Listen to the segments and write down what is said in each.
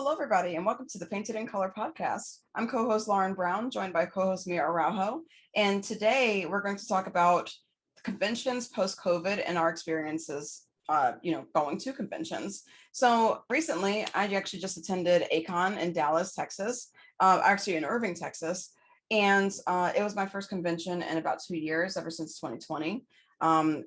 Hello, everybody, and welcome to the Painted in Color podcast. I'm co-host Lauren Brown, joined by co-host Mia Araujo, and today we're going to talk about conventions post-COVID and our experiences, going to conventions. So recently, I actually just attended A-Kon in Dallas, Texas, actually in Irving, Texas, and it was my first convention in about 2 years, ever since 2020.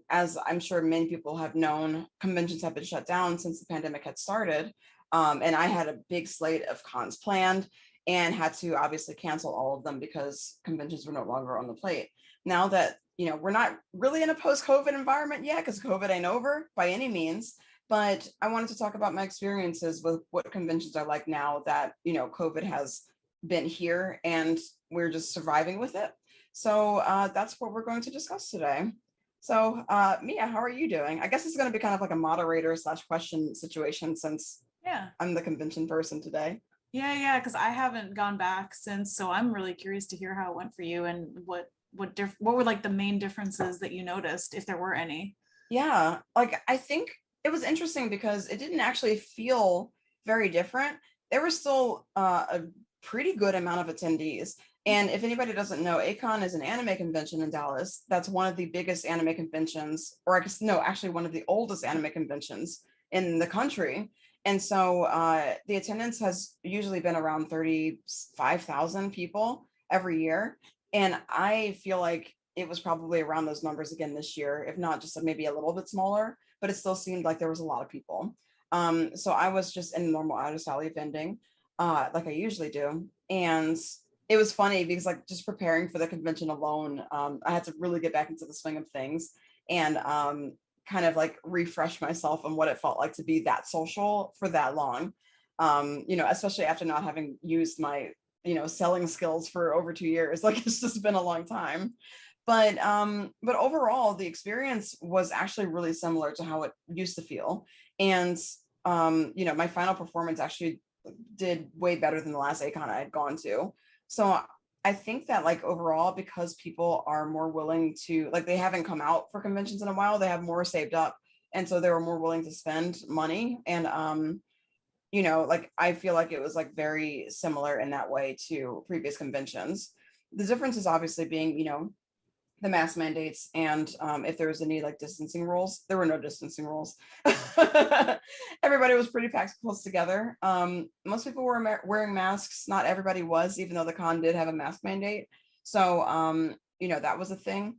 As I'm sure many people have known, conventions have been shut down since the pandemic had started. And I had a big slate of cons planned and had to obviously cancel all of them because conventions were no longer on the plate. Now that, we're not really in a post-COVID environment yet because COVID ain't over by any means, but I wanted to talk about my experiences with what conventions are like now that, COVID has been here and we're just surviving with it. So that's what we're going to discuss today. So Mia, how are you doing? I guess it's going to be kind of like a moderator / question situation since I'm the convention person today. Yeah, because I haven't gone back since, so I'm really curious to hear how it went for you and what were like the main differences that you noticed, if there were any. Yeah, like I think it was interesting because it didn't actually feel very different. There was still a pretty good amount of attendees. And if anybody doesn't know, A-Kon is an anime convention in Dallas. That's one of the biggest anime conventions, or I guess, no, actually one of the oldest anime conventions in the country. And so the attendance has usually been around 35,000 people every year. And I feel like it was probably around those numbers again this year, if not just maybe a little bit smaller, but it still seemed like there was a lot of people. So I was just in normal artist alley vending, like I usually do. And it was funny because like just preparing for the convention alone, I had to really get back into the swing of things and kind of like refresh myself on what it felt like to be that social for that long. Especially after not having used my, selling skills for over 2 years. Like it's just been a long time. But overall, the experience was actually really similar to how it used to feel. And my final performance actually did way better than the last A-Kon I had gone to. So I think that like overall, because people are more willing to, like, they haven't come out for conventions in a while, they have more saved up. And so they were more willing to spend money. And, like, I feel like it was like very similar in that way to previous conventions. The difference is obviously being, the mask mandates and if there was any like distancing rules. There were no distancing rules. Everybody was pretty packed close together. Most people were wearing masks. Not everybody was, even though the con did have a mask mandate. So that was a thing.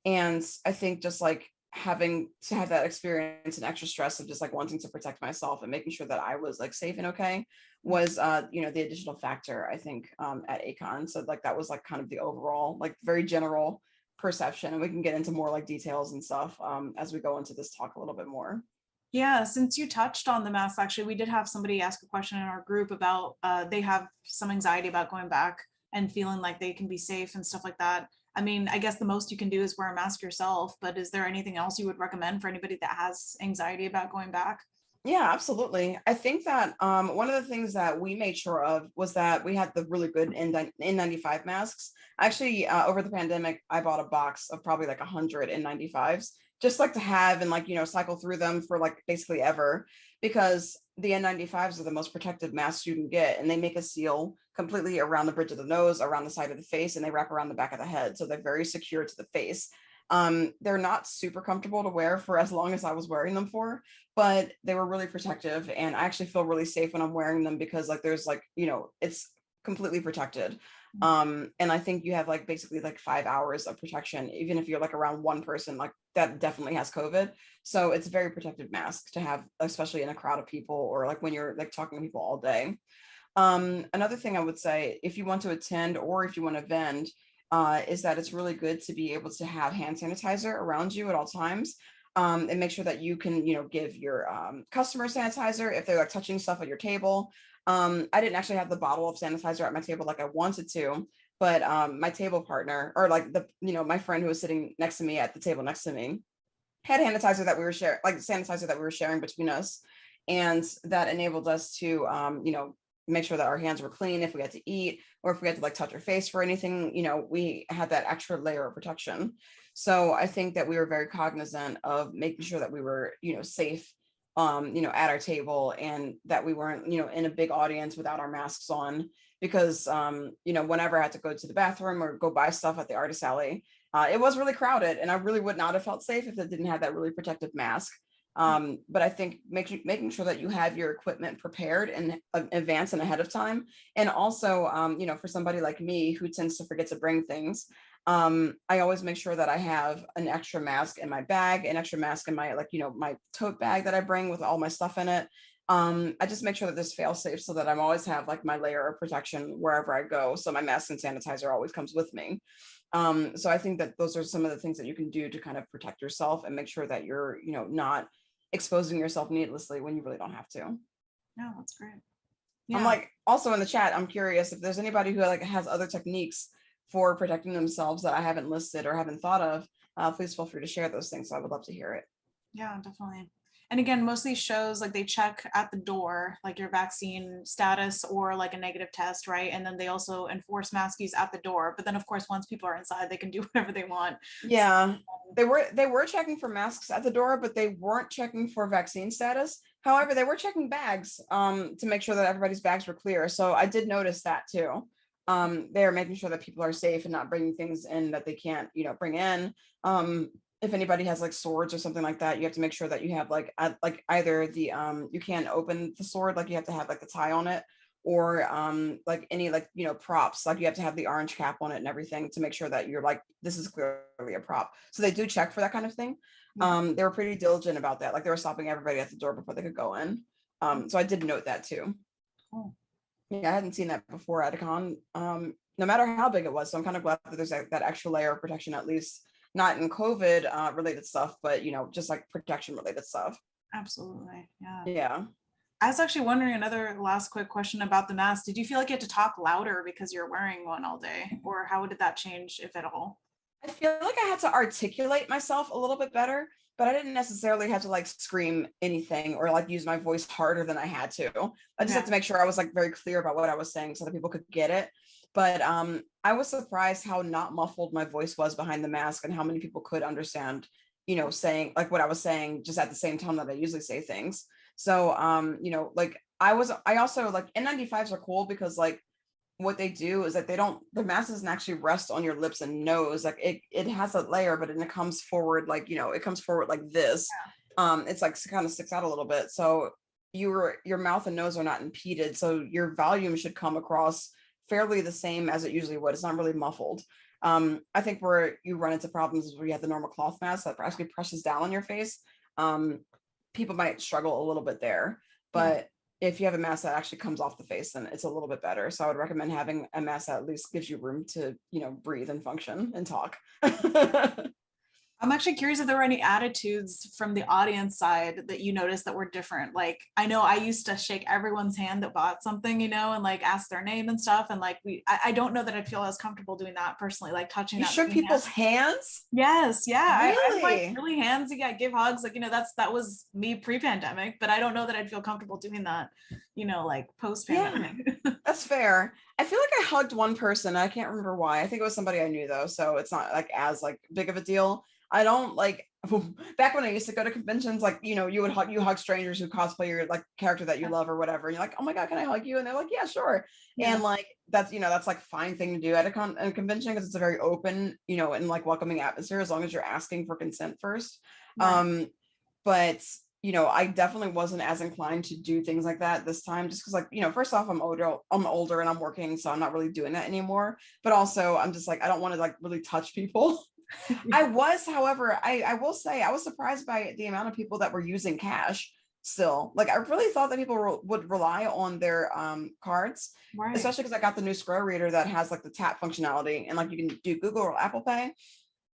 And I think just like having to have that experience and extra stress of just like wanting to protect myself and making sure that I was like safe and okay was the additional factor, I think, at A-Kon. So like that was like kind of the overall like very general perception, and we can get into more like details and stuff as we go into this talk a little bit more. Yeah, since you touched on the mask, actually, we did have somebody ask a question in our group about they have some anxiety about going back and feeling like they can be safe and stuff like that. I mean, I guess the most you can do is wear a mask yourself, but is there anything else you would recommend for anybody that has anxiety about going back? Yeah, absolutely. I think that one of the things that we made sure of was that we had the really good N95 masks. Actually, over the pandemic, I bought a box of probably like 100 N95s, just like to have and like, cycle through them for like basically ever, because the N95s are the most protective masks you can get. And they make a seal completely around the bridge of the nose, around the side of the face, and they wrap around the back of the head. So they're very secure to the face. They're not super comfortable to wear for as long as I was wearing them for, but they were really protective. And I actually feel really safe when I'm wearing them because like, there's like, it's completely protected. And I think you have like basically like 5 hours of protection, even if you're like around one person, like that definitely has COVID. So it's a very protective mask to have, especially in a crowd of people or like when you're like talking to people all day. Another thing I would say, if you want to attend or if you want to vend, is that it's really good to be able to have hand sanitizer around you at all times. And make sure that you can, give your customer sanitizer if they're like touching stuff at your table. I didn't actually have the bottle of sanitizer at my table like I wanted to, but my table partner or like my friend who was sitting next to me at the table next to me had sanitizer that we were sharing between us. And that enabled us to, make sure that our hands were clean if we had to eat or if we had to like touch our face for anything, we had that extra layer of protection. So I think that we were very cognizant of making sure that we were, safe at our table, and that we weren't, in a big audience without our masks on, because, whenever I had to go to the bathroom or go buy stuff at the artist alley, it was really crowded, and I really would not have felt safe if it didn't have that really protective mask. But I think making sure that you have your equipment prepared in advance and ahead of time. And also, for somebody like me who tends to forget to bring things, I always make sure that I have an extra mask in my bag, an extra mask in my, my tote bag that I bring with all my stuff in it. I just make sure that this fail safe, so that I'm always have like my layer of protection wherever I go. So my mask and sanitizer always comes with me. So I think that those are some of the things that you can do to kind of protect yourself and make sure that you're, not exposing yourself needlessly when you really don't have to. No, that's great. I'm like, also in the chat, I'm curious if there's anybody who like has other techniques for protecting themselves that I haven't listed or haven't thought of. Please feel free to share those things. So I would love to hear it. Yeah, definitely. And again, most of these shows, like they check at the door, like your vaccine status or like a negative test, right? And then they also enforce mask use at the door. But then of course, once people are inside, they can do whatever they want. Yeah, they were checking for masks at the door, but they weren't checking for vaccine status. However, they were checking bags to make sure that everybody's bags were clear. So I did notice that too. They're making sure that people are safe and not bringing things in that they can't, bring in. If anybody has like swords or something like that, you have to make sure that you have like either the you can't open the sword, like you have to have like the tie on it, or like any like props, like you have to have the orange cap on it and everything to make sure that you're like, this is clearly a prop. So they do check for that kind of thing. They were pretty diligent about that. Like they were stopping everybody at the door before they could go in. So I did note that too. Cool. Yeah, I hadn't seen that before at A-Kon, no matter how big it was. So I'm kind of glad that there's that extra layer of protection, at least not in COVID related stuff, but just like protection related stuff. Absolutely. Yeah. Yeah. I was actually wondering, another last quick question about the mask. Did you feel like you had to talk louder because you're wearing one all day, or how did that change, if at all? I feel like I had to articulate myself a little bit better, but I didn't necessarily have to like scream anything or like use my voice harder than I had to. I just had to make sure I was like very clear about what I was saying so that people could get it. But I was surprised how not muffled my voice was behind the mask, and how many people could understand, saying like what I was saying just at the same time that I usually say things. So like I also like N95s are cool because like what they do is that the mask doesn't actually rest on your lips and nose. Like it has a layer, but it comes forward like, it comes forward like this. It's like kind of sticks out a little bit. So your mouth and nose are not impeded. So your volume should come across fairly the same as it usually would. It's not really muffled. I think where you run into problems is where you have the normal cloth mask that actually presses down on your face. People might struggle a little bit there, but if you have a mask that actually comes off the face, then it's a little bit better. So I would recommend having a mask that at least gives you room to, breathe and function and talk. I'm actually curious if there were any attitudes from the audience side that you noticed that were different. Like, I know I used to shake everyone's hand that bought something, and like ask their name and stuff. And like, I don't know that I'd feel as comfortable doing that personally, like touching. You shook people's hands? Yes. Yeah. Really? I'm like really handsy. Yeah. Give hugs. Like, that was me pre-pandemic, but I don't know that I'd feel comfortable doing that, like post-pandemic. Yeah, that's fair. I feel like I hugged one person. I can't remember why. I think it was somebody I knew though. So it's not like as like big of a deal. I don't like back when I used to go to conventions, like, you hug strangers who cosplay your like character that you love or whatever. And you're like, oh my God, can I hug you? And they're like, yeah, sure. Yeah. And like, that's like fine thing to do at a convention because it's a very open, and like welcoming atmosphere as long as you're asking for consent first. Right. But I definitely wasn't as inclined to do things like that this time, just because like, first off, I'm older and I'm working, so I'm not really doing that anymore. But also I'm just like, I don't want to like really touch people. However, I will say I was surprised by the amount of people that were using cash still. Like I really thought that people would rely on their cards, right. Especially because I got the new scroll reader that has like the tap functionality and like you can do Google or Apple Pay.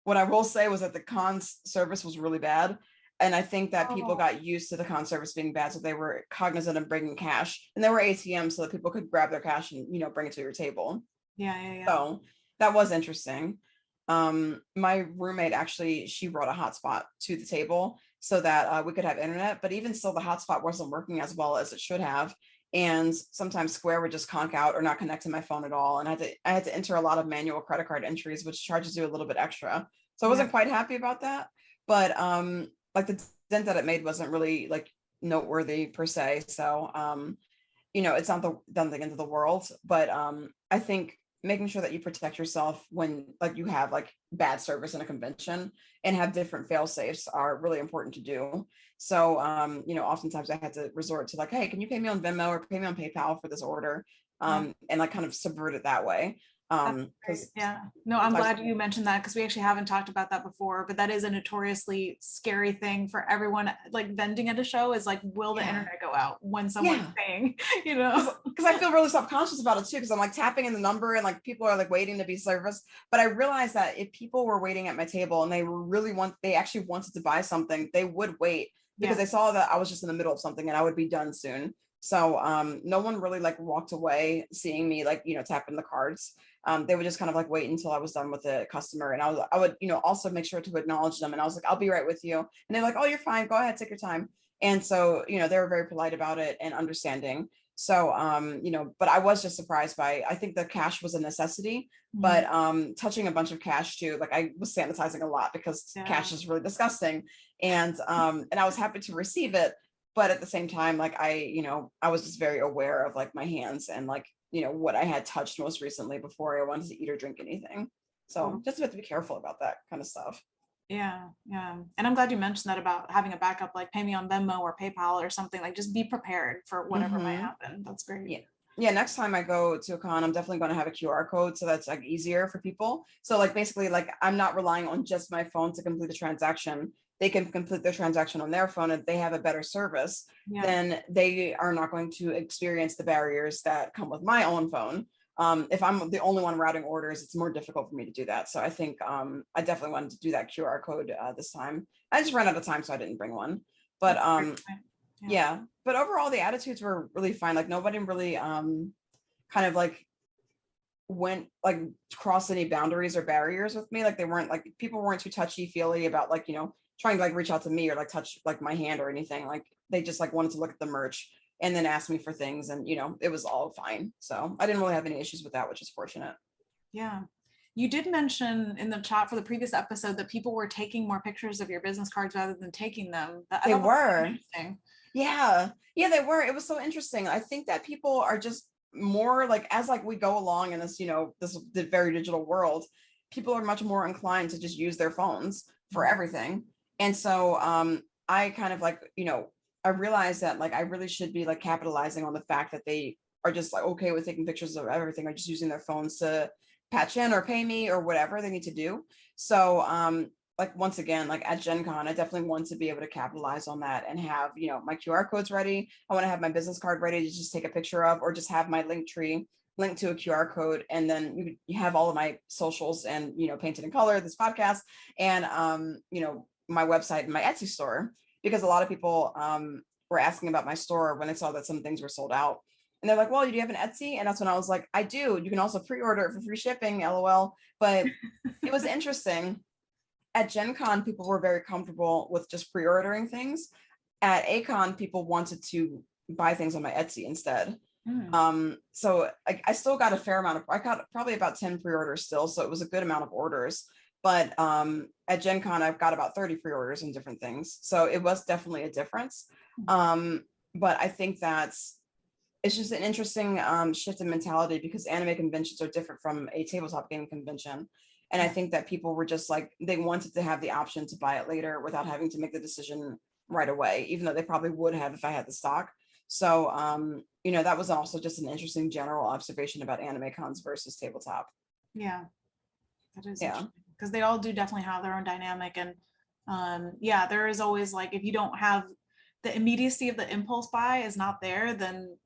What I will say was that the Kon's service was really bad. And I think that people got used to the Kon service being bad, so they were cognizant of bringing cash, and there were ATMs so that people could grab their cash and bring it to your table. Yeah. So that was interesting. My roommate actually, she brought a hotspot to the table so that we could have internet, but even still the hotspot wasn't working as well as it should have. And sometimes Square would just conk out or not connect to my phone at all. And I had to enter a lot of manual credit card entries, which charges you a little bit extra. So I wasn't quite happy about that. But like the dent that it made wasn't really like noteworthy per se. So, it's not the end of the world, but I think making sure that you protect yourself when like you have like bad service in a convention and have different fail safes are really important to do. So, oftentimes I had to resort to like, hey, can you pay me on Venmo or pay me on PayPal for this order? Yeah. And like kind of subvert it that way. That's great. Because Yeah. No, I'm sometimes, glad you mentioned that because we actually haven't talked about that before, but that is a notoriously scary thing for everyone. Like vending at a show is like, will the yeah, internet go out when someone's yeah. paying, you know? Because I feel really self-conscious about it too, because I'm like tapping in the number and like people are like waiting to be serviced. But I realized that if people were waiting at my table and they actually wanted to buy something, they would wait because Yeah. they saw that I was just in the middle of something and I would be done soon. So no one really like walked away seeing me like, tap in the cards. They would just kind of like wait until I was done with the customer. And I would, also make sure to acknowledge them. And I was like, I'll be right with you. And they're like, oh, you're fine. Go ahead, take your time. And so, they were very polite about it and understanding. So, but I was just surprised by, I think the cash was a necessity, but Mhm. touching a bunch of cash too, like I was sanitizing a lot because Yeah. cash is really disgusting. And I was happy to receive it. But at the same time, like I was just very aware of like my hands and like, what I had touched most recently before I wanted to eat or drink anything. So just have to be careful about that kind of stuff. Yeah, yeah. And I'm glad you mentioned that about having a backup, like pay me on Venmo or PayPal or something, like just be prepared for whatever might Hmm. happen. That's great. Yeah. Yeah, next time I go to a con, I'm definitely going to have a QR code so that's like easier for people. So like basically like I'm not relying on just my phone to complete the transaction. They can complete their transaction on their phone. If they have a better service, Yeah. then they are not going to experience the barriers that come with my own phone. If I'm the only one routing orders, it's more difficult for me to do that. So I think I definitely wanted to do that QR code this time. I just ran out of time, so I didn't bring one. But That's a great point. Yeah. yeah, but overall the attitudes were really fine. Like nobody really kind of like went like cross any boundaries or barriers with me. Like they weren't like people weren't too touchy feely about like, trying to like reach out to me or like touch like my hand or anything. Like they just like wanted to look at the merch and then ask me for things and it was all fine. So I didn't really have any issues with that, which is fortunate. Yeah. You did mention in the chat for the previous episode that people were taking more pictures of your business cards rather than taking them. I They thought that was really were. interesting. Yeah. Yeah, they were. It was so interesting. I think that people are just more like as like we go along in this, this the very digital world, people are much more inclined to just use their phones for Mhm. everything. And so I kind of like, I realized that like I really should be like capitalizing on the fact that they are just like okay with taking pictures of everything or just using their phones to patch in or pay me or whatever they need to do. So like once again, like at Gen Con, I definitely want to be able to capitalize on that and have, my QR codes ready. I want to have my business card ready to just take a picture of, or just have my link tree linked to a QR code. And then you have all of my socials and, painted in color, this podcast and, my website and my Etsy store, because a lot of people were asking about my store when they saw that some things were sold out. And they're like, well, do you have an Etsy? And that's when I was like, I do. You can also pre-order it for free shipping, LOL. But it was interesting at Gen Con, people were very comfortable with just pre-ordering things. At A-Kon, people wanted to buy things on my Etsy instead. Mm. So I still got a fair amount of, I got probably about 10 pre-orders still. So it was a good amount of orders. But at Gen Con, I've got about 30 pre-orders and different things. So it was definitely a difference. But I think it's just an interesting shift in mentality because anime conventions are different from a tabletop game convention. And I Yeah. think that people were just like, they wanted to have the option to buy it later without having to make the decision right away, even though they probably would have if I had the stock. So, that was also just an interesting general observation about anime cons versus tabletop. Yeah. That is Yeah. interesting because they all do definitely have their own dynamic. And yeah, there is always like, if you don't have the immediacy of the impulse buy is not there, then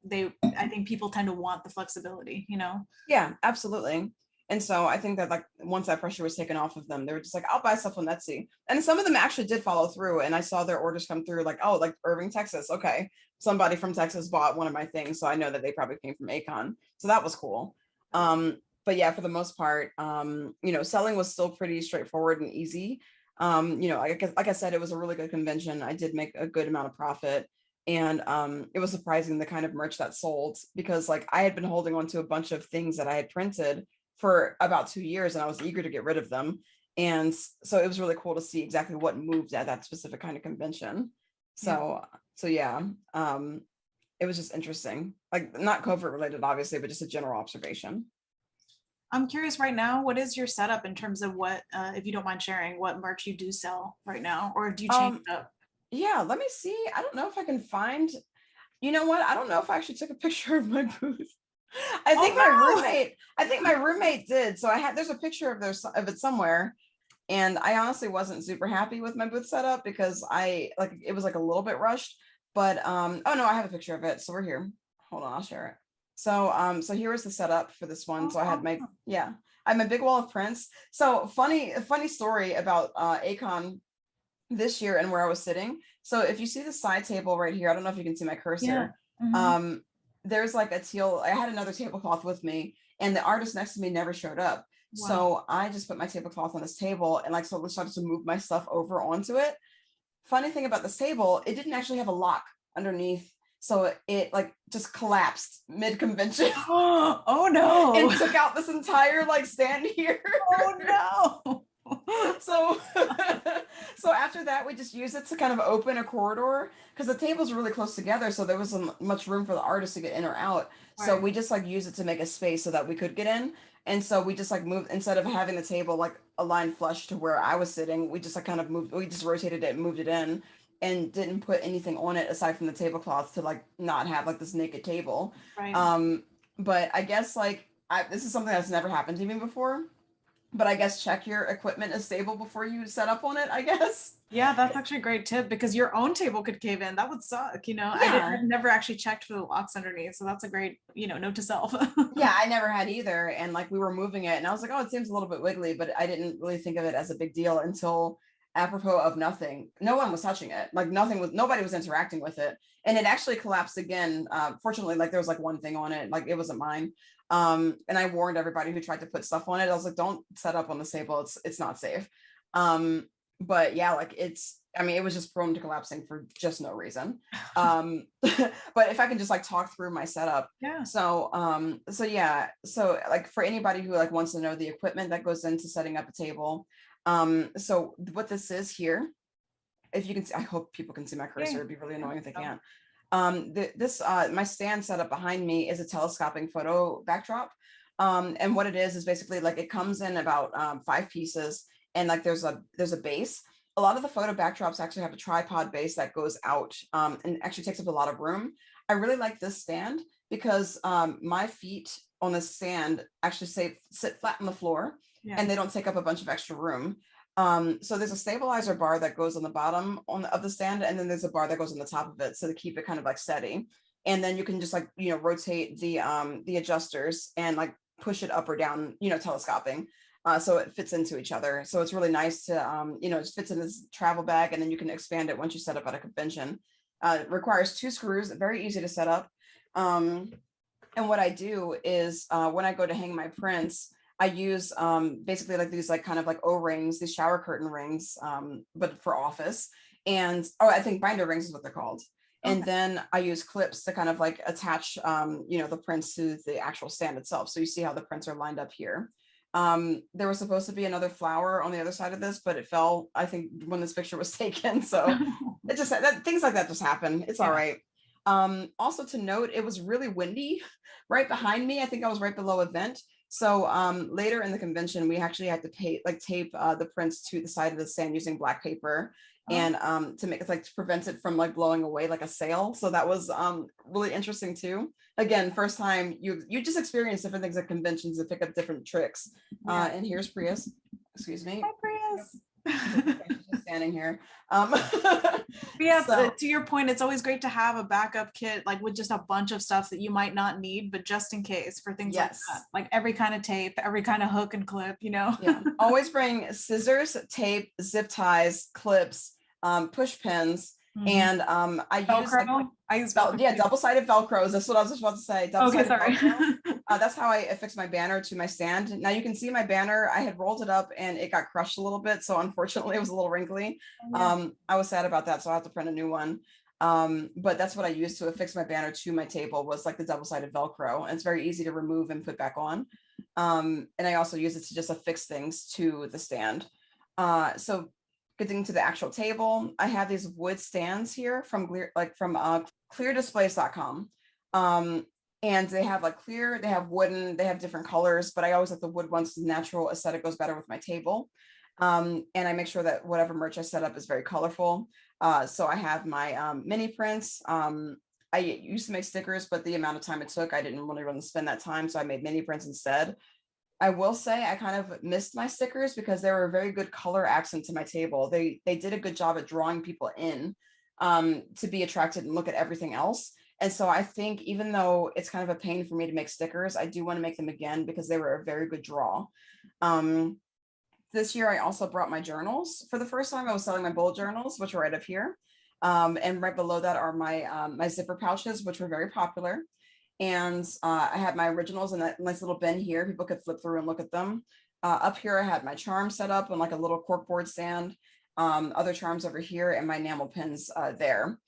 I think people tend to want the flexibility, you know? Yeah, absolutely. And so I think that like once that pressure was taken off of them, they were just like, I'll buy stuff on Etsy. And some of them actually did follow through. And I saw their orders come through like, oh, like Irving, Texas. Okay. Somebody from Texas bought one of my things. So I know that they probably came from A-Kon. So that was cool. But yeah, for the most part, selling was still pretty straightforward and easy. Like I said, it was a really good convention. I did make a good amount of profit. And it was surprising the kind of merch that sold because like I had been holding on to a bunch of things that I had printed for about 2 years and I was eager to get rid of them. And so it was really cool to see exactly what moved at that specific kind of convention. Yeah. So yeah, it was just interesting, like not COVID related, obviously, but just a general observation. I'm curious right now, what is your setup in terms of what, if you don't mind sharing, what merch you do sell right now, or do you change Um, it up? yeah, let me see. I don't know if I can find, you know what? I don't know if I actually took a picture of my booth. Oh I think my roommate did. So there's a picture of it somewhere. And I honestly wasn't super happy with my booth setup because it was like a little bit rushed. But oh no, I have a picture of it. So we're here. Hold on, I'll share it. So here was the setup for this one. no. So I had Oh, my awesome. yeah, I have my big wall of prints. So funny story about A-Kon this year and where I was sitting. So if you see the side table right here, I don't know if you can see my Yeah. cursor. Mhm. Um, there's like a teal, I had another tablecloth with me and the artist next to me never showed up. Wow. So I just put my tablecloth on this table and like slowly started to move my stuff over onto it. Funny thing about this table, it didn't actually have a lock underneath. So it like just collapsed mid convention Oh no. and took out this entire like stand here. Oh no. So so after that we just used it to kind of open a corridor because the tables were really close together, so there wasn't much room for the artist to get in or out. So Right. we just like used it to make a space so that we could get in. And so we just like moved, instead of having the table like aligned flush to where I was sitting, we just like kind of moved, we just rotated it and moved it in and didn't put anything on it aside from the tablecloth to like not have like this naked table. Right. um but I guess like this is something that's never happened to me before, but I guess check your equipment is stable before you set up on it, I guess. Yeah, that's actually a great tip because your own table could cave in. That would suck, you know. Yeah. I've never actually checked for the locks underneath, so that's a great, note to self. Yeah, I never had either. And like we were moving it and I was like, oh, it seems a little bit wiggly, but I didn't really think of it as a big deal until apropos of nothing. No one was touching it. Like nobody was interacting with it. And it actually collapsed again. Fortunately, like there was like one thing on it, like it wasn't mine. And I warned everybody who tried to put stuff on it. I was like, don't set up on this table. It's not safe. Um, but yeah, like I mean, it was just prone to collapsing for just no reason. But if I can just like talk through my setup. Yeah. So yeah, so like for anybody who like wants to know the equipment that goes into setting up a table. So what this is here, if you can see, I hope people can see my cursor. Yeah. It'd be really Yeah. annoying if they So, can't. This my stand set up behind me is a telescoping photo backdrop. And what it is basically like it comes in about 5 pieces, and like there's a base. A lot of the photo backdrops actually have a tripod base that goes out, and actually takes up a lot of room. I really like this stand because my feet on this stand actually sit flat on the floor, yeah. and they don't take up a bunch of extra room. So there's a stabilizer bar that goes on the bottom of the stand, and then there's a bar that goes on the top of it, so to keep it kind of like steady. And then you can just like rotate the adjusters and like push it up or down, telescoping, so it fits into each other. So it's really nice to it fits in this travel bag, and then you can expand it once you set up at a convention. It requires 2 screws, very easy to set up. Um, and what I do is when I go to hang my prints, I use basically like these like kind of like O-rings, these shower curtain rings, but for office. And I think binder rings is what they're called. And Okay. then I use clips to kind of like attach the prints to the actual stand itself. So you see how the prints are lined up here. There was supposed to be another flower on the other side of this, but it fell, I think, when this picture was taken. So it just things like that just happen. It's all Yeah. right. Also to note, it was really windy right behind me. I think I was right below a vent. So later in the convention, we actually had to tape the prints to the side of the stand using black paper, Oh, and to make it like to prevent it from like blowing away like a sail. So that was really interesting too. Again, first time you just experience different things at conventions and pick up different tricks. yeah. And here's Prius. Excuse me. Hi, Prius. She's just standing here. But yeah, So to your point, it's always great to have a backup kit, like with just a bunch of stuff that you might not need, but just in case for things like yes. that, like every kind of tape, every kind of hook and clip. Yeah. Always bring scissors, tape, zip ties, clips, push pins, Mhm. and I use like Velcro. I use Velcro. yeah, Too. double-sided Velcros. That's what I was just about to say. Okay, Double-sided sorry. Velcro. That's how I affixed my banner to my stand. Now you can see my banner. I had rolled it up and it got crushed a little bit. So unfortunately it was a little wrinkly. Yeah. I was sad about that. So I have to print a new one. But that's what I used to affix my banner to my table, was like the double-sided Velcro. And it's very easy to remove and put back on. And I also use it to just affix things to the stand. So getting to the actual table, I have these wood stands here from cleardisplays.com. And they have like clear, they have wooden, they have different colors, but I always like the wood ones. The natural aesthetic goes better with my table. And I make sure that whatever merch I set up is very colorful. So I have my mini prints. I used to make stickers, but the amount of time it took, I didn't really want to spend that time. So I made mini prints instead. I will say I kind of missed my stickers because they were a very good color accent to my table. They did a good job at drawing people in to be attracted and look at everything else. And so I think even though it's kind of a pain for me to make stickers, I do want to make them again because they were a very good draw. This year, I also brought my journals. For the first time, I was selling my bullet journals, which are right up here. And right below that are my zipper pouches, which were very popular. And I had my originals in that nice little bin here. People could flip through and look at them. Up here, I had my charms set up on like a little corkboard stand, other charms over here, and my enamel pins there.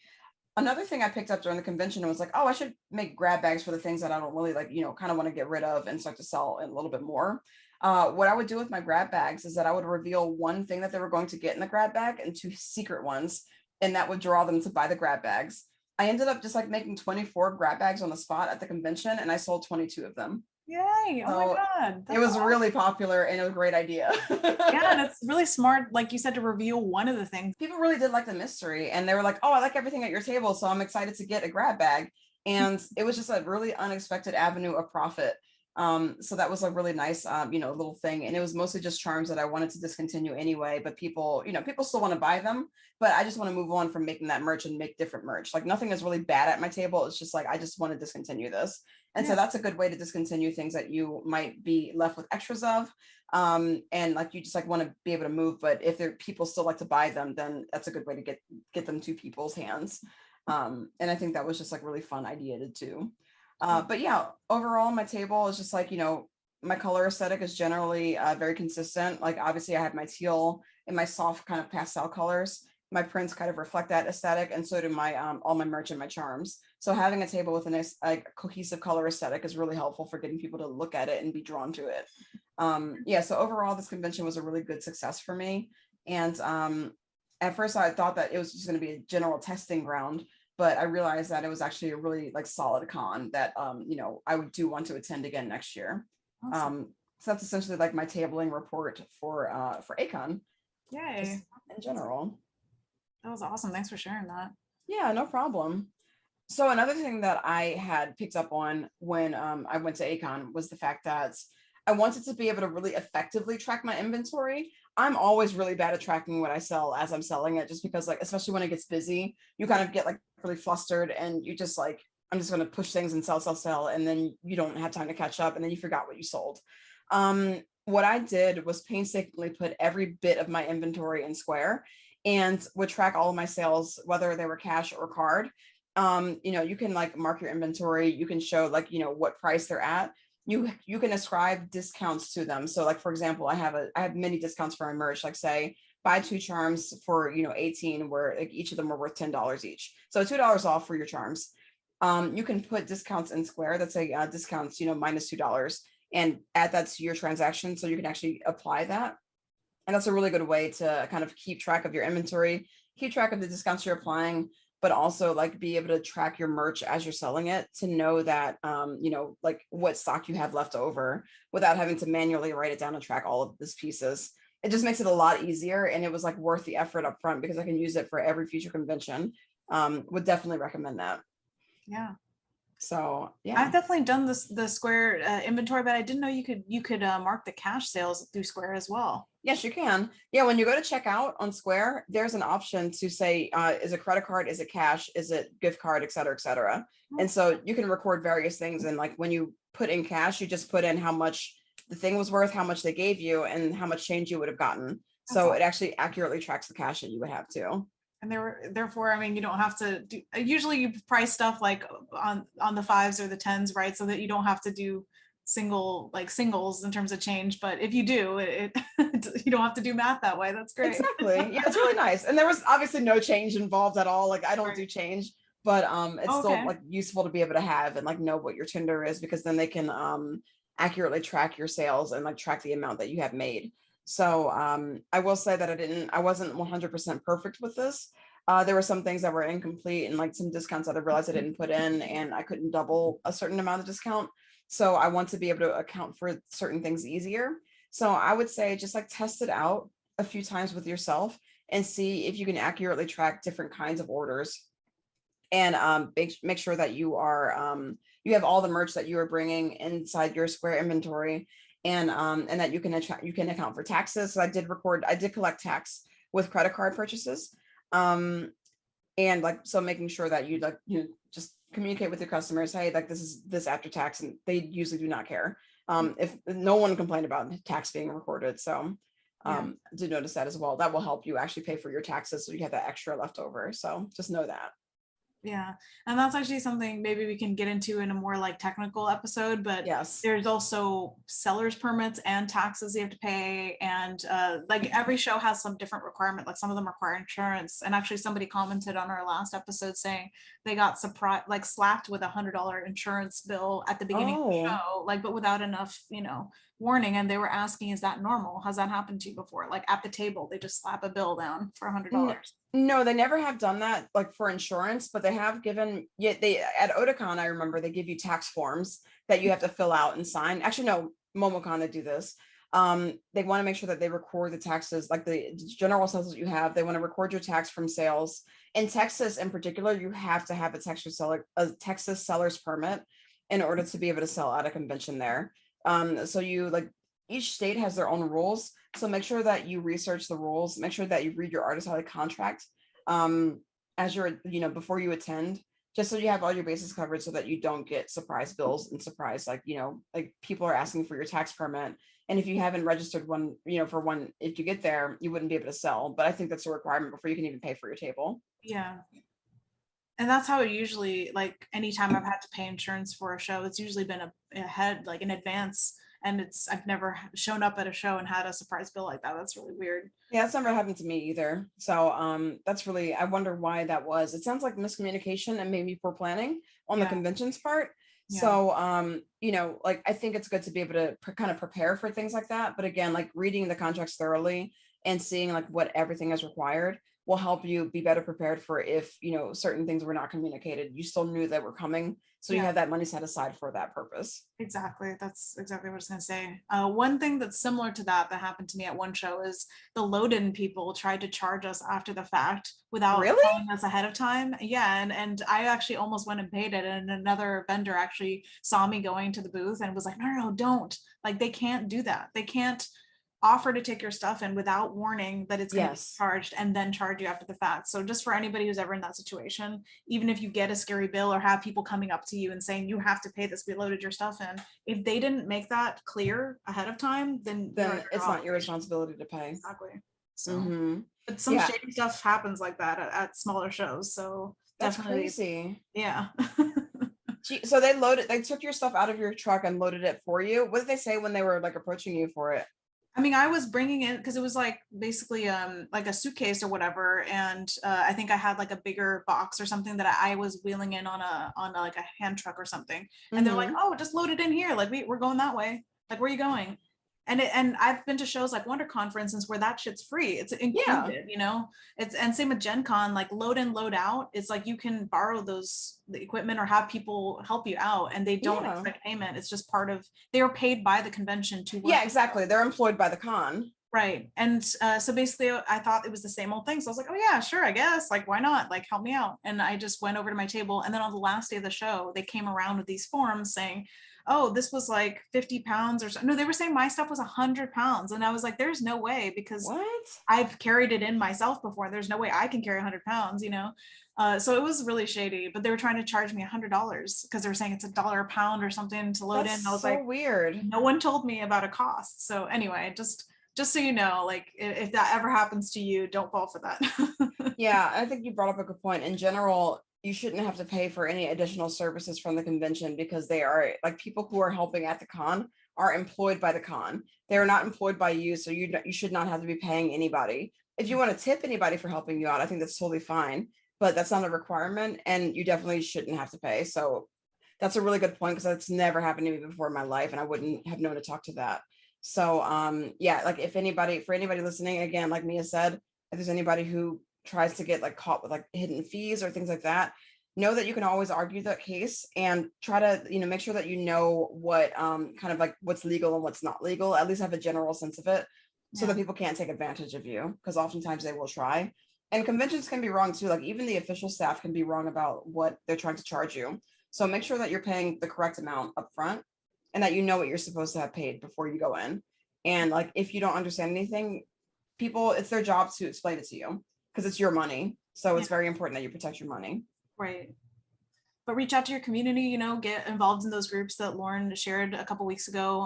Another thing I picked up during the convention was like, oh, I should make grab bags for the things that I don't really like, kind of want to get rid of and start to sell a little bit more. What I would do with my grab bags is that I would reveal one thing that they were going to get in the grab bag and two secret ones, and that would draw them to buy the grab bags. I ended up just like making 24 grab bags on the spot at the convention, and I sold 22 of them. Yay. Oh my God. It was really popular and it was a great idea. Yeah, and it's really smart, like you said, to reveal one of the things. People really did like the mystery, and they were like, oh, I like everything at your table, so I'm excited to get a grab bag. And it was just a really unexpected avenue of profit. So that was a really nice, little thing. And it was mostly just charms that I wanted to discontinue anyway, but people still want to buy them, but I just want to move on from making that merch and make different merch. Like nothing is really bad at my table. It's just like, I just want to discontinue this. And so that's a good way to discontinue things that you might be left with extras of. And like, you just like want to be able to move, but if people still like to buy them, then that's a good way to get them to people's hands. And I think that was just like really fun idea to do. But yeah, overall, my table is just like, my color aesthetic is generally very consistent. Like obviously I have my teal and my soft kind of pastel colors. My prints kind of reflect that aesthetic, and so do my all my merch and my charms. So having a table with a nice like cohesive color aesthetic is really helpful for getting people to look at it and be drawn to it. So overall, this convention was a really good success for me. And at first I thought that it was just going to be a general testing ground, but I realized that it was actually a really like solid con that I do want to attend again next year. Awesome. So that's essentially like my tabling report for A-Kon. Yay! In general. That was awesome. Thanks for sharing that. Yeah, no problem. So another thing that I had picked up on when I went to A-Kon was the fact that I wanted to be able to really effectively track my inventory. I'm always really bad at tracking what I sell as I'm selling it, just because like, especially when it gets busy, you kind of get like really flustered and you just like, I'm just going to push things and sell. And then you don't have time to catch up, and then you forgot what you sold. What I did was painstakingly put every bit of my inventory in Square and would track all of my sales, whether they were cash or card. You can like mark your inventory. You can show like, what price they're at. You can ascribe discounts to them. So like, for example, I have many discounts for my merch, like say buy 2 charms for, 18, where like each of them are worth $10 each. So $2 off for your charms. You can put discounts in Square that say discounts, minus $2, and add that to your transaction. So you can actually apply that. And that's a really good way to kind of keep track of your inventory, keep track of the discounts you're applying, but also like be able to track your merch as you're selling it to know that, like what stock you have left over without having to manually write it down and track all of these pieces. It just makes it a lot easier. And it was like worth the effort up front because I can use it for every future convention. Would definitely recommend that. Yeah. So yeah, I've definitely done the Square inventory, but I didn't know you could mark the cash sales through Square as well. Yes, you can. Yeah, when you go to checkout on Square, there's an option to say, is it credit card, is it cash, is it gift card, et cetera, et cetera. And so you can record various things. And like when you put in cash, you just put in how much the thing was worth, how much they gave you, and how much change you would have gotten. So it actually accurately tracks the cash that you would have too. And therefore, I mean, you don't have to do, usually you price stuff like on the 5s or the 10s, right? So that you don't have to do singles in terms of change. But if you do, you don't have to do math that way. That's great. Exactly. Yeah, it's really nice. And there was obviously no change involved at all. Like I don't do change, but it's still like useful to be able to have and like know what your tender is, because then they can accurately track your sales and like track the amount that you have made. So I will say that I wasn't 100% perfect with this. There were some things that were incomplete and like some discounts that I realized I didn't put in, and I couldn't double a certain amount of discount. So I want to be able to account for certain things easier. So I would say just like test it out a few times with yourself and see if you can accurately track different kinds of orders, and make sure that you have all the merch that you are bringing inside your Square inventory, and that you can account for taxes. So I did collect tax with credit card purchases, um, and like so making sure that you just communicate with your customers, hey, like this is this after tax, and they usually do not care. If no one complained about tax being recorded, so Yeah. do notice that as well. That will help you actually pay for your taxes, so you have that extra left over. So just know that. Yeah, and that's actually something maybe we can get into in a more like technical episode, but Yes. there's also seller's permits and taxes you have to pay. And like every show has some different requirement, like some of them require insurance. And actually somebody commented on our last episode saying they got surprised, like slapped with $100 insurance bill at the beginning of the Oh, show, like, but without enough, warning. And they were asking, is that normal? Has that happened to you before? Like at the table, they just slap a bill down for n- $100. no, they never have done that like for insurance, but they have given, yeah, they at Otakon, I remember they give you tax forms that you have to fill out and sign. Actually, no, MomoCon they do this. They want to make sure that they record the taxes, like the general sales that you have. They want to record your tax from sales. In Texas, in particular, you have to have a Texas seller's permit in order to be able to sell at a convention there. So you like each state has their own rules. So make sure that you research the rules, make sure that you read your artist alley contract as you're, before you attend, just so you have all your bases covered so that you don't get surprise bills and surprise, like, like people are asking for your tax permit. And if you haven't registered one, for one, if you get there, you wouldn't be able to sell. But I think that's a requirement before you can even pay for your table. Yeah. And that's how it usually, like anytime I've had to pay insurance for a show, it's usually been ahead, like in advance. And I've never shown up at a show and had a surprise bill like that. That's really weird. Yeah, that's never happened to me either. So that's really, I wonder why that was. It sounds like miscommunication and maybe poor planning on the Yeah. convention's part. Yeah. So like I think it's good to be able to kind of prepare for things like that. But again, like reading the contracts thoroughly and seeing like what everything is required will help you be better prepared for if certain things were not communicated. You still knew that were coming. So you Yeah. have that money set aside for that purpose. Exactly. That's exactly what I was going to say. One thing that's similar to that happened to me at one show is the load-in people tried to charge us after the fact without Really? telling us ahead of time. Yeah, and I actually almost went and paid it, and another vendor actually saw me going to the booth and was like, "No, no, no, don't! Like they can't do that. They can't offer to take your stuff in without warning that it's going to be Yes. charged and then charge you after the fact." So just for anybody who's ever in that situation, even if you get a scary bill or have people coming up to you and saying you have to pay this, we loaded your stuff in, if they didn't make that clear ahead of time, then you're Then under it's no not your obligation. responsibility to pay. Exactly. So Mm-hmm. but some Yeah, shady stuff happens like that at smaller shows, so that's definitely, crazy. yeah. So they took your stuff out of your truck and loaded it for you. What did they say when they were like approaching you for it? I mean, I was bringing it because it was like basically like a suitcase or whatever, and I think I had like a bigger box or something that I was wheeling in on a like a hand truck or something, and they're like, Mm-hmm. "Oh, just load it in here. Like we're going that way. Like where are you going?" And I've been to shows like WonderCon, for instance, where that shit's free. It's Yeah. included, It's and same with Gen Con, like load in, load out. It's like you can borrow the equipment or have people help you out, and they don't Yeah. expect payment. It's just part of they are paid by the convention to work. Yeah, exactly. They're employed by the con. Right. And so basically, I thought it was the same old thing. So I was like, oh, yeah, sure, I guess. Like, why not? Like, help me out. And I just went over to my table. And then on the last day of the show, they came around with these forms saying, oh, this was like 50 pounds or so. No, they were saying my stuff was 100 pounds. And I was like, there's no way, because What? I've carried it in myself before. There's no way I can carry 100 pounds, So it was really shady, but they were trying to charge me $100 because they were saying it's $1 a pound or something to load in. That's And I was so like, weird. no one told me about a cost. So anyway, just so you know, like if that ever happens to you, don't fall for that. Yeah, I think you brought up a good point. In general, you shouldn't have to pay for any additional services from the convention because they are like people who are helping at the con are employed by the con. They're not employed by you, so you should not have to be paying anybody. If you want to tip anybody for helping you out, I think that's totally fine, but that's not a requirement, and you definitely shouldn't have to pay. So that's a really good point because that's never happened to me before in my life, and I wouldn't have known to talk to that. So yeah, like if anybody, for anybody listening, again, like Mia said, if there's anybody who tries to get like caught with like hidden fees or things like that, know that you can always argue that case and try to, make sure that you know what kind of like what's legal and what's not legal, at least have a general sense of it, so Yeah. that people can't take advantage of you, because oftentimes they will try. And conventions can be wrong too. Like even the official staff can be wrong about what they're trying to charge you. So make sure that you're paying the correct amount up front and that you know what you're supposed to have paid before you go in. And like if you don't understand anything, people, it's their job to explain it to you because it's your money. So Yeah. it's very important that you protect your money. Right. But reach out to your community, get involved in those groups that Lauren shared a couple weeks ago,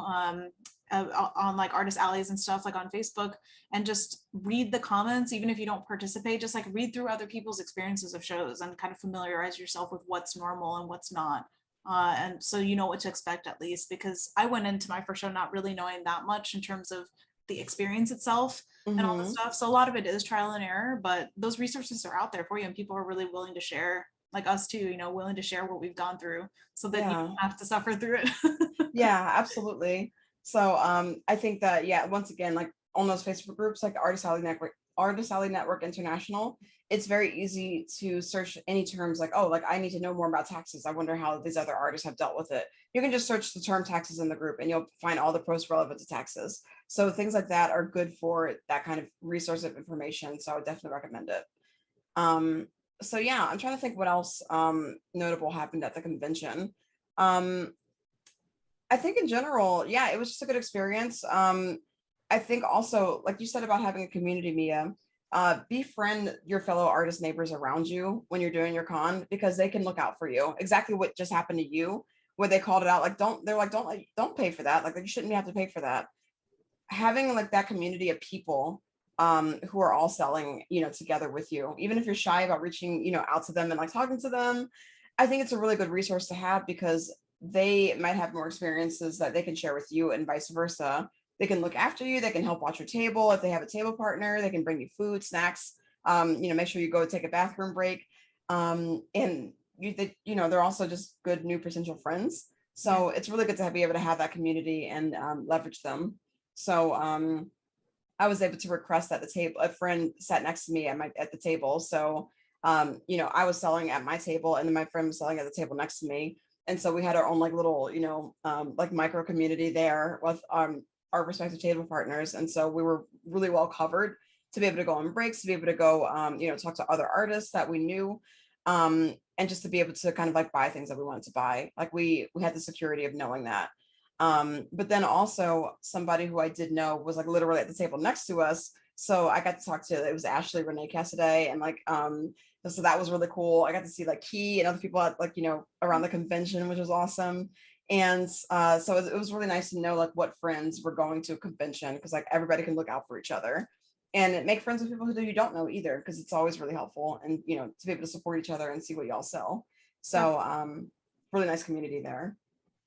on like artist alleys and stuff, like on Facebook, and just read the comments. Even if you don't participate, just like read through other people's experiences of shows and kind of familiarize yourself with what's normal and what's not. And so you know what to expect, at least, because I went into my first show not really knowing that much in terms of the experience itself and all this Mm-hmm. stuff. So a lot of it is trial and error, but those resources are out there for you, and people are really willing to share, like us too, willing to share what we've gone through so that you Yeah. don't have to suffer through it. Yeah, absolutely. So I think that, yeah, once again, like on those Facebook groups like Artist Alley Network International, it's very easy to search any terms like, oh, like I need to know more about taxes. I wonder how these other artists have dealt with it. You can just search the term taxes in the group and you'll find all the posts relevant to taxes. So things like that are good for that kind of resource of information. So I would definitely recommend it. Um, so yeah, I'm trying to think what else notable happened at the convention. Um, I think in general, yeah, it was just a good experience. I think also, like you said about having a community, Mia, befriend your fellow artist neighbors around you when you're doing your con, because they can look out for you. Exactly what just happened to you, where they called it out, like don't pay for that. Like you shouldn't have to pay for that. Having like that community of people who are all selling, together with you, even if you're shy about reaching, out to them and like talking to them, I think it's a really good resource to have because they might have more experiences that they can share with you and vice versa. They can look after you, they can help watch your table. If they have a table partner, they can bring you food, snacks, make sure you go take a bathroom break. And they're also just good new potential friends. Yeah. So it's really good to be able to have that community and leverage them. So I was able to request at the table. A friend sat next to me at the table. So I was selling at my table, and then my friend was selling at the table next to me. And so we had our own like little, like micro community there with our respective table partners. And so we were really well covered to be able to go on breaks, to be able to go, talk to other artists that we knew, and just to be able to kind of like buy things that we wanted to buy. Like we had the security of knowing that. But then also somebody who I did know was like literally at the table next to us. So I got to talk to, it was Ashley Renee Cassidy, and like so that was really cool. I got to see like Key and other people at like, around the convention, which was awesome. And so it was really nice to know like what friends were going to a convention, because like everybody can look out for each other and make friends with people who you don't know either, because it's always really helpful, and to be able to support each other and see what y'all sell. So really nice community there.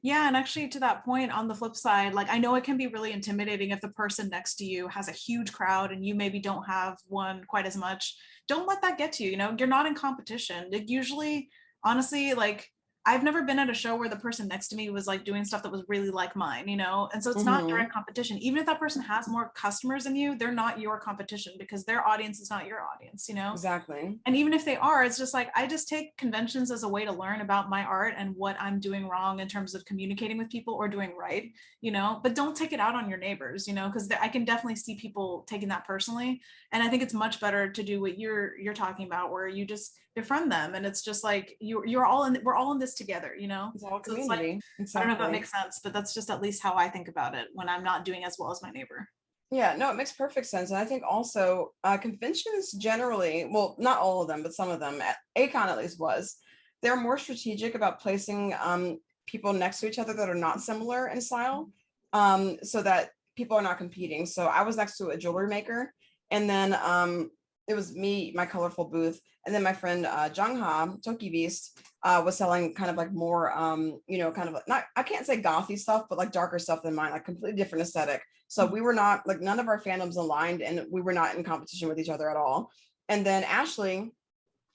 Yeah, and actually to that point, on the flip side, like I know it can be really intimidating if the person next to you has a huge crowd and you maybe don't have one quite as much. Don't let that get to you, you're not in competition. Like usually, honestly, like I've never been at a show where the person next to me was like doing stuff that was really like mine, and so it's not Mm-hmm. direct competition. Even if that person has more customers than you, they're not your competition because their audience is not your audience. Exactly. And even if they are, it's just like I just take conventions as a way to learn about my art and what I'm doing wrong in terms of communicating with people or doing right. But don't take it out on your neighbors, because I can definitely see people taking that personally. And I think it's much better to do what you're talking about, where you just befriend them, and it's just like we're all in this together. It's all So it's like, community. I don't know if that Exactly. makes sense, but that's just at least how I think about it when I'm not doing as well as my neighbor. Yeah, no, it makes perfect sense. And I think also conventions generally, well, not all of them, but some of them, A-Kon at least was, they're more strategic about placing people next to each other that are not similar in style, so that people are not competing. So I was next to a jewelry maker, and then it was me, my colorful booth, and then my friend Jungha, Toki Beast, was selling kind of like more, kind of like, not, I can't say gothy stuff, but like darker stuff than mine, like completely different aesthetic. So we were not like, none of our fandoms aligned, and we were not in competition with each other at all. And then Ashley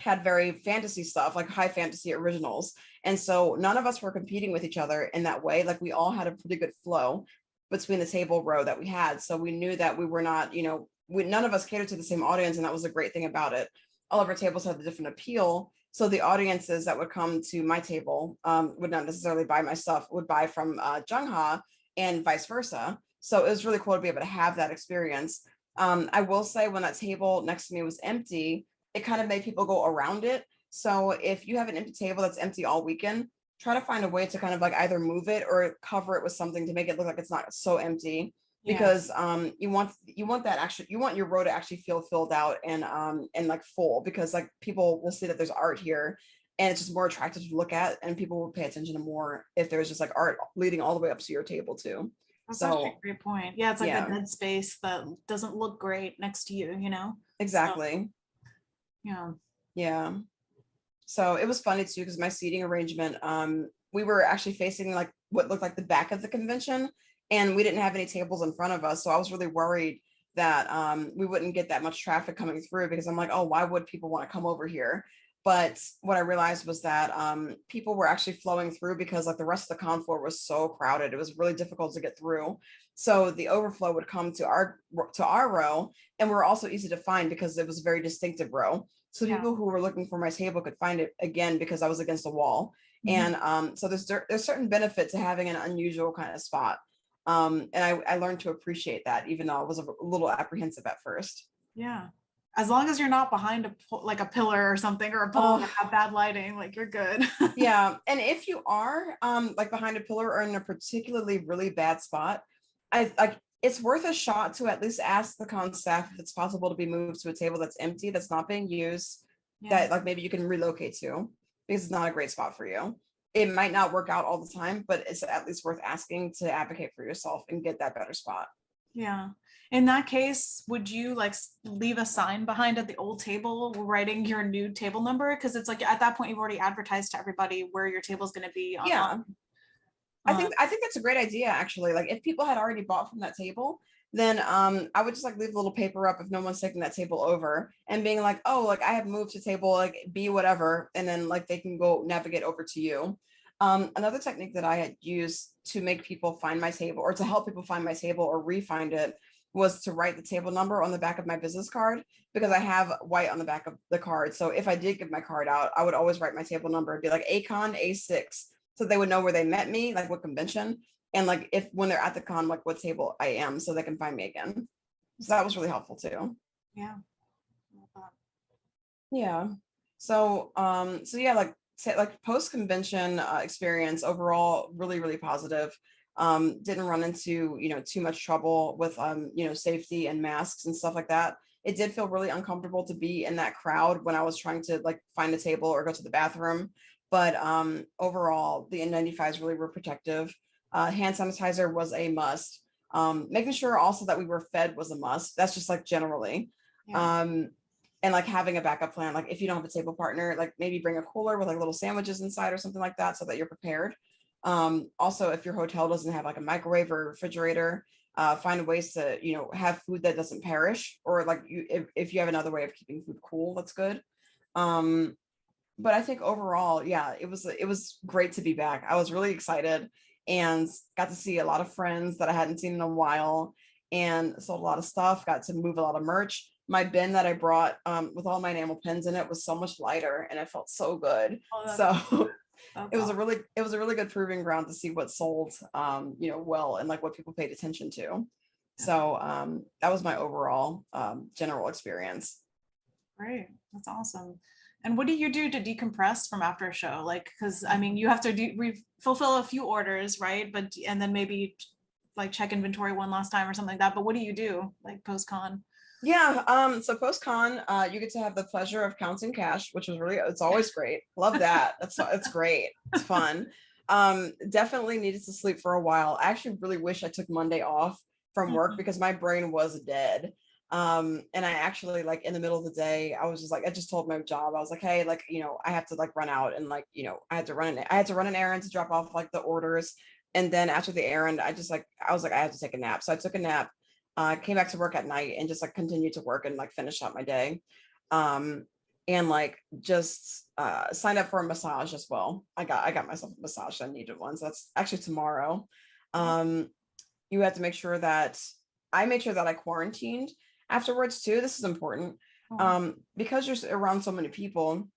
had very fantasy stuff, like high fantasy originals. And so none of us were competing with each other in that way. Like we all had a pretty good flow. between the table row that we had. So we knew that we were not, none of us catered to the same audience. And that was a great thing about it. All of our tables had a different appeal. So the audiences that would come to my table would not necessarily buy my stuff, would buy from Jungha and vice versa. So it was really cool to be able to have that experience. I will say when that table next to me was empty, it kind of made people go around it. So if you have an empty table that's empty all weekend, try to find a way to kind of like either move it or cover it with something to make it look like it's not so empty. Yeah. Because you want your row to actually feel filled out and like full, because like people will see that there's art here and it's just more attractive to look at, and people will pay attention to more if there's just like art leading all the way up to your table too. That's So actually a great point. Yeah, it's like yeah. the dead space that doesn't look great next to you, you know? Exactly. So, Yeah. So it was funny too, because my seating arrangement, we were actually facing like what looked like the back of the convention, and we didn't have any tables in front of us. So I was really worried that we wouldn't get that much traffic coming through, because I'm like, oh, why would people want to come over here? But what I realized was that people were actually flowing through, because like the rest of the con floor was so crowded. It was really difficult to get through. So the overflow would come to our row, and we're also easy to find because it was a very distinctive row. So Yeah. people who were looking for my table could find it again because I was against a wall. And so there's certain benefit to having an unusual kind of spot. And I learned to appreciate that, even though I was a little apprehensive at first. Yeah. As long as you're not behind like a pillar or something, or a pole that have bad lighting, like you're good. Yeah. And if you are like behind a pillar or in a particularly really bad spot, I like it's worth a shot to at least ask the con staff if it's possible to be moved to a table that's empty, that's not being used, that like maybe you can relocate to, because it's not a great spot for you. It might not work out all the time, but it's at least worth asking to advocate for yourself and get that better spot. Yeah. In that case, would you like leave a sign behind at the old table writing your new table number? Because it's like at that point you've already advertised to everybody where your table is going to be. Yeah. I think that's a great idea, actually. Like if people had already bought from that table, then I would just like leave a little paper up if no one's taking that table over, and being like, oh, like I have moved to table like B whatever, and then like they can go navigate over to you. Another technique that I had used to make people find my table, or to help people find my table or re-find it, was to write the table number on the back of my business card, because I have white on the back of the card. So if I did give my card out, I would always write my table number. It'd be like A-Kon A6. So they would know where they met me, like what convention, and like if when they're at the con, like what table I am, so they can find me again. So that was really helpful too. Yeah. Yeah. So yeah, like post convention experience overall really, really positive. Didn't run into too much trouble with safety and masks and stuff like that. It did feel really uncomfortable to be in that crowd when I was trying to like find a table or go to the bathroom. But overall, the N95s really were protective. Hand sanitizer was a must. Making sure also that we were fed was a must. That's just like generally. Yeah. And like having a backup plan, like if you don't have a table partner, like maybe bring a cooler with like little sandwiches inside or something like that, so that you're prepared. Also, if your hotel doesn't have like a microwave or refrigerator, find ways to have food that doesn't perish, or like if you have another way of keeping food cool, that's good. But I think overall, yeah, it was great to be back. I was really excited and got to see a lot of friends that I hadn't seen in a while, and sold a lot of stuff, got to move a lot of merch. My bin that I brought with all my enamel pins in it was so much lighter, and it felt so good. So it was a really good proving ground to see what sold well, and like what people paid attention to. So that was my overall general experience. Great. That's awesome. And what do you do to decompress from after a show? Like, because I mean, you have to fulfill a few orders, right? And then maybe like check inventory one last time or something like that. But what do you do like post-con? Yeah, so post-con, you get to have the pleasure of counting cash, which is it's always great. Love that. It's great. It's fun. Definitely needed to sleep for a while. I actually really wish I took Monday off from work, because my brain was dead. And I actually, like, in the middle of the day, I was just like, I just told my job, I was like, hey, like, I have to like run out, and like, I had to run an errand to drop off like the orders. And then after the errand, I was like, I have to take a nap. So I took a nap, came back to work at night, and just like continued to work and like finish out my day. And like just signed up for a massage as well. I got myself a massage. I needed one. So that's actually tomorrow. you have to make sure that I made sure that I quarantined afterwards too. This is important. Oh, Because you're around so many people,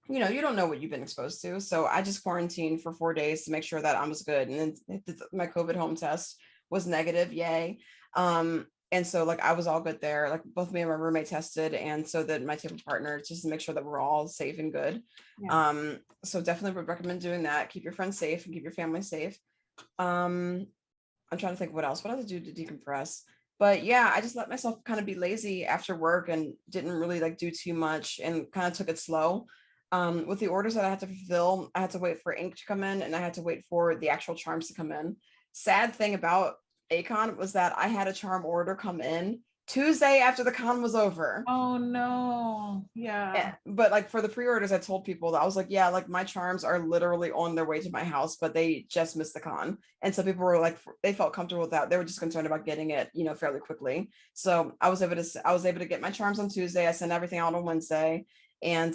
you don't know what you've been exposed to. So I just quarantined for 4 days to make sure that I was good. And then my COVID home test was negative. Yay. And so like I was all good there. Like both me and my roommate tested, and so that my table partner, just to make sure that we're all safe and good. yeah. So definitely would recommend doing that. Keep your friends safe and keep your family safe. Um, I'm trying to think what else. What else to do to decompress? But yeah, I just let myself kind of be lazy after work and didn't really like do too much and kind of took it slow. With the orders that I had to fulfill, I had to wait for ink to come in and I had to wait for the actual charms to come in. Sad thing about A-Kon was that I had a charm order come in Tuesday after the con was over. Oh no. Yeah. But like for the pre-orders, I told people that I was like, yeah, like my charms are literally on their way to my house, but they just missed the con. And so people were like, they felt comfortable with that. They were just concerned about getting it, fairly quickly. So I was able to get my charms on Tuesday. I sent everything out on Wednesday, and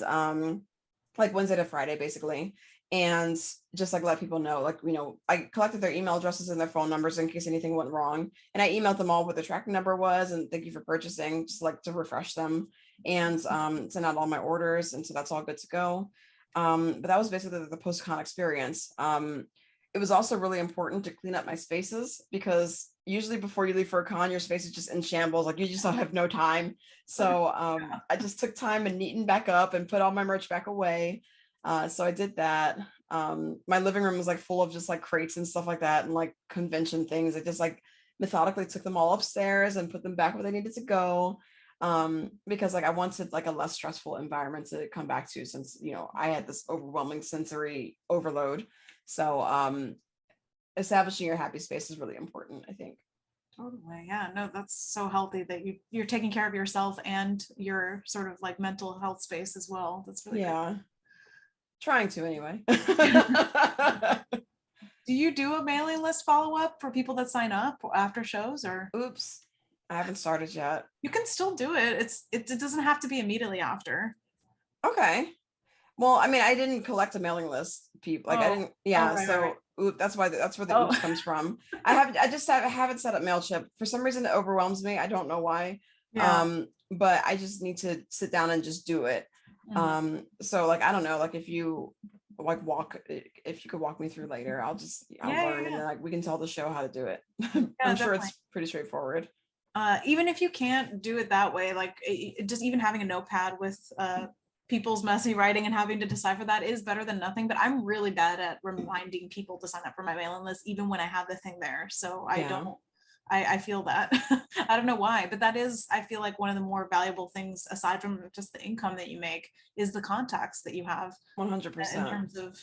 like Wednesday to Friday, basically. And just like let people know, like, I collected their email addresses and their phone numbers in case anything went wrong. And I emailed them all what the tracking number was and thank you for purchasing, just like to refresh them and send out all my orders. And so that's all good to go. But that was basically the Postcon experience. It was also really important to clean up my spaces because usually before you leave for a con, your space is just in shambles. Like you just have no time. So I just took time and neatened back up and put all my merch back away. So I did that. My living room was like full of just like crates and stuff like that and like convention things. I just like methodically took them all upstairs and put them back where they needed to go. Because like I wanted like a less stressful environment to come back to since, I had this overwhelming sensory overload. So establishing your happy space is really important, I think. Totally. Yeah. No, that's so healthy that you're taking care of yourself and your sort of like mental health space as well. That's really great. Yeah, trying to anyway. Do you do a mailing list follow-up for people that sign up after shows, or Oops, I haven't started yet. you can still do it? It doesn't have to be immediately after. Okay. Well, I mean, I didn't collect a mailing list, people. Like I Oh, didn't, oh, yeah. right, right, right. So that's why that's where the Oh, oops comes from. I haven't set up Mailchimp for some reason. It overwhelms me. I don't know why. yeah. But I just need to sit down and just do it. Mhm. So like I don't know, like if you could walk me through later, I'll Yeah, learn yeah, and then like we can tell the show how to do it. yeah, I'm sure definitely. it's pretty straightforward. Even if you can't do it that way, like just even having a notepad with people's messy writing and having to decipher that is better than nothing. But I'm really bad at reminding people to sign up for my mailing list, even when I have the thing there. So I Yeah, don't. I feel that. I don't know why, but that is, I feel like one of the more valuable things, aside from just the income that you make, is the contacts that you have in 100%. terms of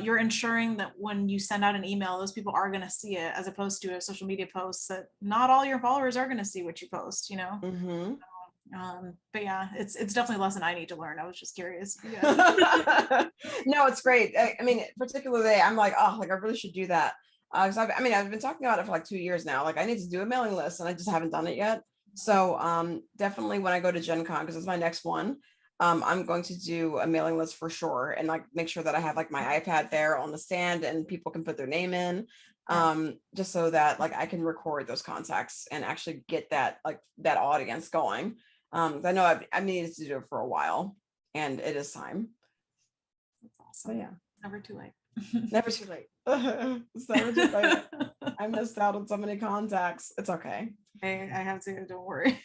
you're ensuring that when you send out an email, those people are going to see it, as opposed to a social media post that not all your followers are going to see what you post, you know? Mm-hmm. But yeah, it's definitely a lesson I need to learn. I was just curious. Yeah. No, it's great. I mean, particularly, I'm like, oh, like I really should do that. Because I've been talking about it for like 2 years now. Like I need to do a mailing list, and I just haven't done it yet. So definitely when I go to Gen Con, because it's my next one, I'm going to do a mailing list for sure, and like make sure that I have like my iPad there on the stand, and people can put their name in, Yeah. just so that like I can record those contacts and actually get that that audience going. I know I've needed to do it for a while, and it is time. That's So awesome. yeah, Never too late. never too late. It's never too late. I missed out on so many contacts. It's okay. I have to, don't worry.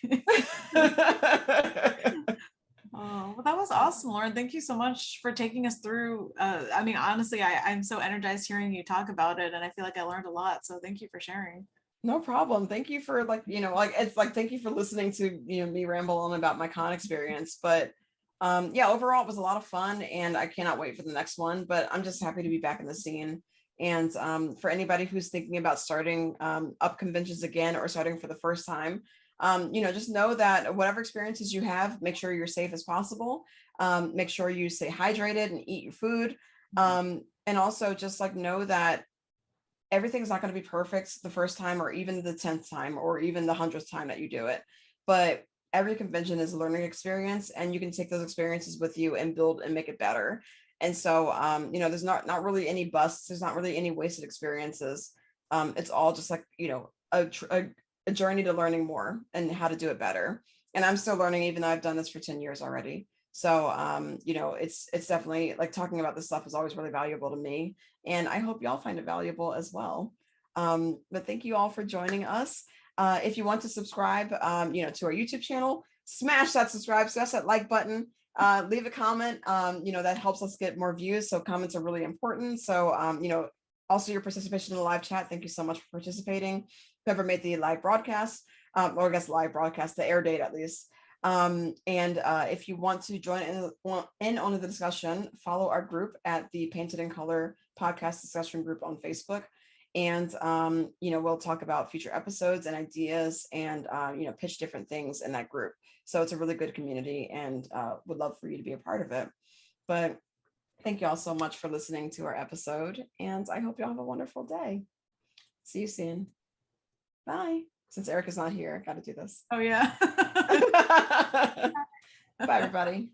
Oh, well, that was awesome, Lauren. Thank you so much for taking us through. I mean, honestly, I'm so energized hearing you talk about it, and I feel like I learned a lot. So thank you for sharing. No problem. Thank you for like, like it's like thank you for listening to, me ramble on about my con experience. But yeah, overall it was a lot of fun and I cannot wait for the next one. But I'm just happy to be back in the scene. And for anybody who's thinking about starting up conventions again or starting for the first time, just know that whatever experiences you have, make sure you're safe as possible. Make sure you stay hydrated and eat your food. And also just like know that everything's not going to be perfect the first time or even the 10th time or even the 100th time that you do it, but every convention is a learning experience and you can take those experiences with you and build and make it better. And so there's not really any busts, there's not really any wasted experiences. It's all just like a journey to learning more and how to do it better. And I'm still learning, even though I've done this for 10 years already. So, you know, it's definitely like talking about this stuff is always really valuable to me. And I hope y'all find it valuable as well. But thank you all for joining us. If you want to subscribe, you know, to our YouTube channel, smash that subscribe, smash that like button, leave a comment. You know, that helps us get more views. So comments are really important. So, you know, also your participation in the live chat. Thank you so much for participating. Whoever made the live broadcast, or I guess live broadcast, the air date at least. And if you want to join in on the discussion, follow our group at the Painted in Color podcast discussion group on Facebook. And, you know, we'll talk about future episodes and ideas and, you know, pitch different things in that group. So it's a really good community and would love for you to be a part of it. But thank you all so much for listening to our episode. And I hope you all have a wonderful day. See you soon. Bye. Since Erica's not here, I got to do this. Oh, yeah. Bye, everybody.